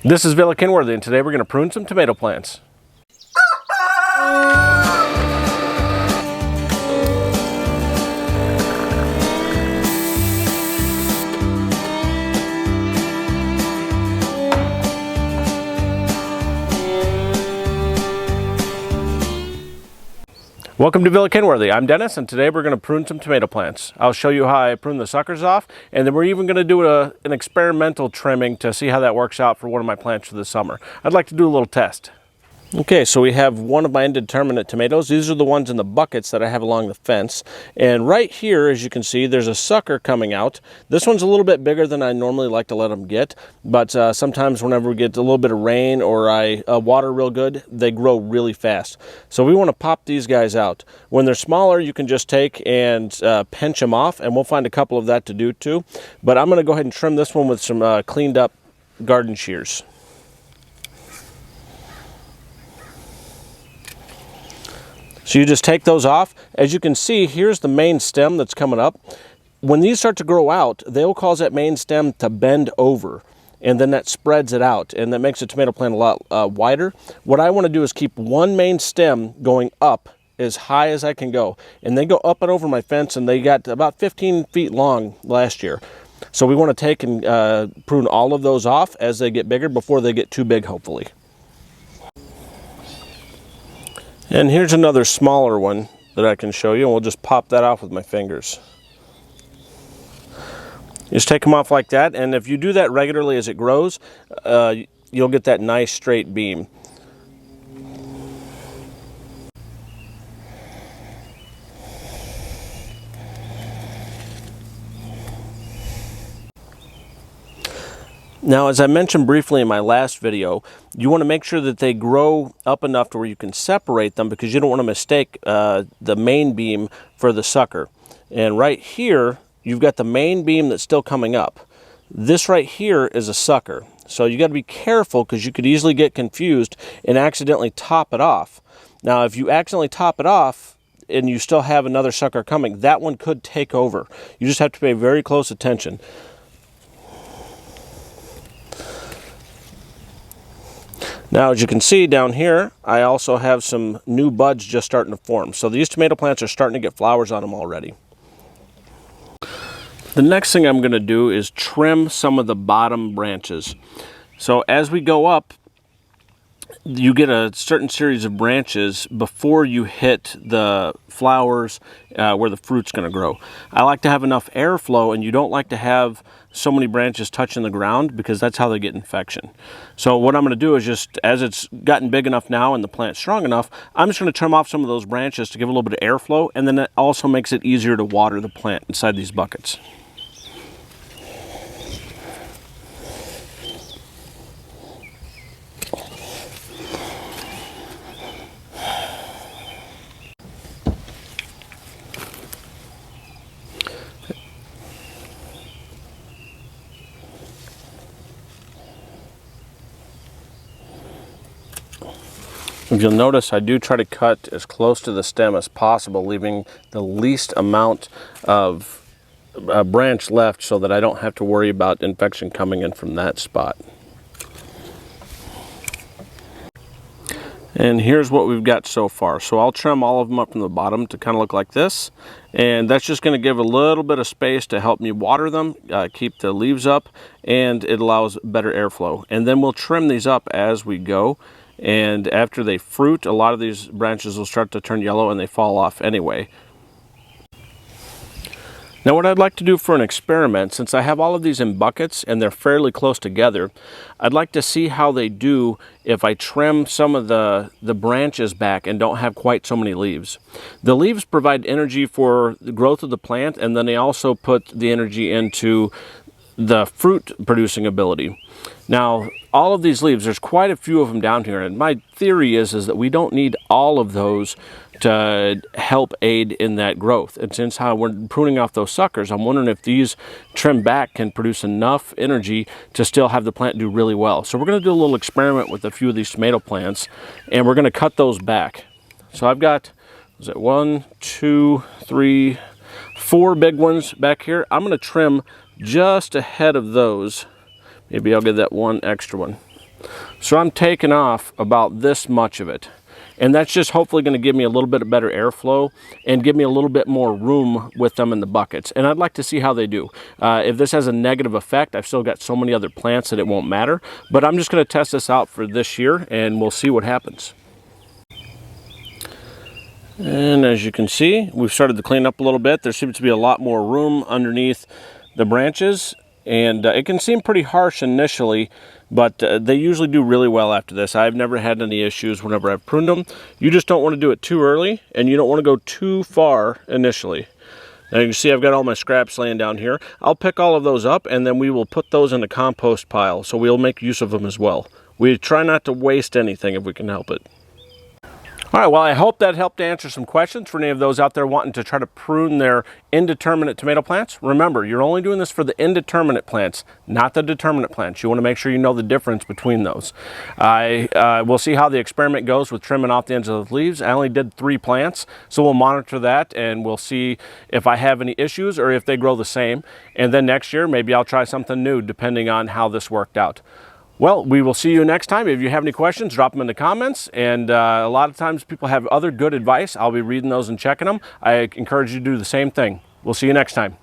This is Villa Kenworthy, and today we're going to prune some tomato plants. Welcome to Villa Kenworthy. I'm Dennis, and today we're going to prune some tomato plants. I'll show you how I prune the suckers off, and then we're even going to do an experimental trimming to see how that works out for one of my plants for the summer. I'd like to do a little test. Okay, so we have one of my indeterminate tomatoes. These are the ones in the buckets that I have along the fence. And right here, as you can see, there's a sucker coming out. This one's a little bit bigger than I normally like to let them get, but sometimes whenever we get a little bit of rain or I water real good, they grow really fast. So we want to pop these guys out. When they're smaller, you can just take and pinch them off, and we'll find a couple of that to do too. But I'm going to go ahead and trim this one with some cleaned up garden shears. So you just take those off. As you can see, here's the main stem that's coming up. When these start to grow out, they'll cause that main stem to bend over, and then that spreads it out, and that makes the tomato plant a lot wider. What I want to do is keep one main stem going up as high as I can go, and they go up and over my fence, and they got about 15 feet long last year. So we want to take and prune all of those off as they get bigger before they get too big, hopefully. And here's another smaller one that I can show you, and we'll just pop that off with my fingers. You just take them off like that, and if you do that regularly as it grows, you'll get that nice straight beam. Now, as I mentioned briefly in my last video, you want to make sure that they grow up enough to where you can separate them, because you don't want to mistake the main beam for the sucker. And right here, you've got the main beam that's still coming up. This right here is a sucker. So you got to be careful, because you could easily get confused and accidentally top it off. Now, if you accidentally top it off and you still have another sucker coming, that one could take over. You just have to pay very close attention. Now, as you can see down here, I also have some new buds just starting to form. So these tomato plants are starting to get flowers on them already. The next thing I'm going to do is trim some of the bottom branches. So as we go up, you get a certain series of branches before you hit the flowers where the fruit's going to grow. I like to have enough airflow, and you don't like to have so many branches touching the ground, because that's how they get infection. So what I'm going to do is, just as it's gotten big enough now and the plant's strong enough, I'm just going to trim off some of those branches to give a little bit of airflow, and then that also makes it easier to water the plant inside these buckets. If you'll notice, I do try to cut as close to the stem as possible, leaving the least amount of branch left so that I don't have to worry about infection coming in from that spot. And here's what we've got so far. So I'll trim all of them up from the bottom to kind of look like this. And that's just going to give a little bit of space to help me water them, keep the leaves up, and it allows better airflow. And then we'll trim these up as we go. And after they fruit, a lot of these branches will start to turn yellow and they fall off anyway. Now, what I'd like to do for an experiment, since I have all of these in buckets and they're fairly close together, I'd like to see how they do if I trim some of the branches back and don't have quite so many leaves. The leaves provide energy for the growth of the plant, and then they also put the energy into the fruit producing ability. Now, all of these leaves, there's quite a few of them down here, and my theory is that we don't need all of those to help aid in that growth. And since how we're pruning off those suckers, I'm wondering if these trimmed back can produce enough energy to still have the plant do really well. So we're going to do a little experiment with a few of these tomato plants, and we're going to cut those back. So I've got, is it 1, 2, 3, 4 big ones back here. I'm going to trim just ahead of those. Maybe I'll get that one extra one. So I'm taking off about this much of it. And that's just hopefully going to give me a little bit of better airflow and give me a little bit more room with them in the buckets. And I'd like to see how they do. If this has a negative effect, I've still got so many other plants that it won't matter. But I'm just going to test this out for this year and we'll see what happens. And as you can see, we've started to clean up a little bit. There seems to be a lot more room underneath the branches. And it can seem pretty harsh initially, but they usually do really well after this. I've never had any issues whenever I've pruned them. You just don't want to do it too early, and you don't want to go too far initially. Now you can see I've got all my scraps laying down here. I'll pick all of those up, and then we will put those in the compost pile, so we'll make use of them as well. We try not to waste anything if we can help it. All right, well, I hope that helped answer some questions for any of those out there wanting to try to prune their indeterminate tomato plants. Remember, you're only doing this for the indeterminate plants, not the determinate plants. You want to make sure you know the difference between those. We'll see how the experiment goes with trimming off the ends of the leaves. I only did 3 plants, so we'll monitor that and we'll see if I have any issues or if they grow the same. And then next year, maybe I'll try something new depending on how this worked out. Well, we will see you next time. If you have any questions, drop them in the comments. And a lot of times people have other good advice. I'll be reading those and checking them. I encourage you to do the same thing. We'll see you next time.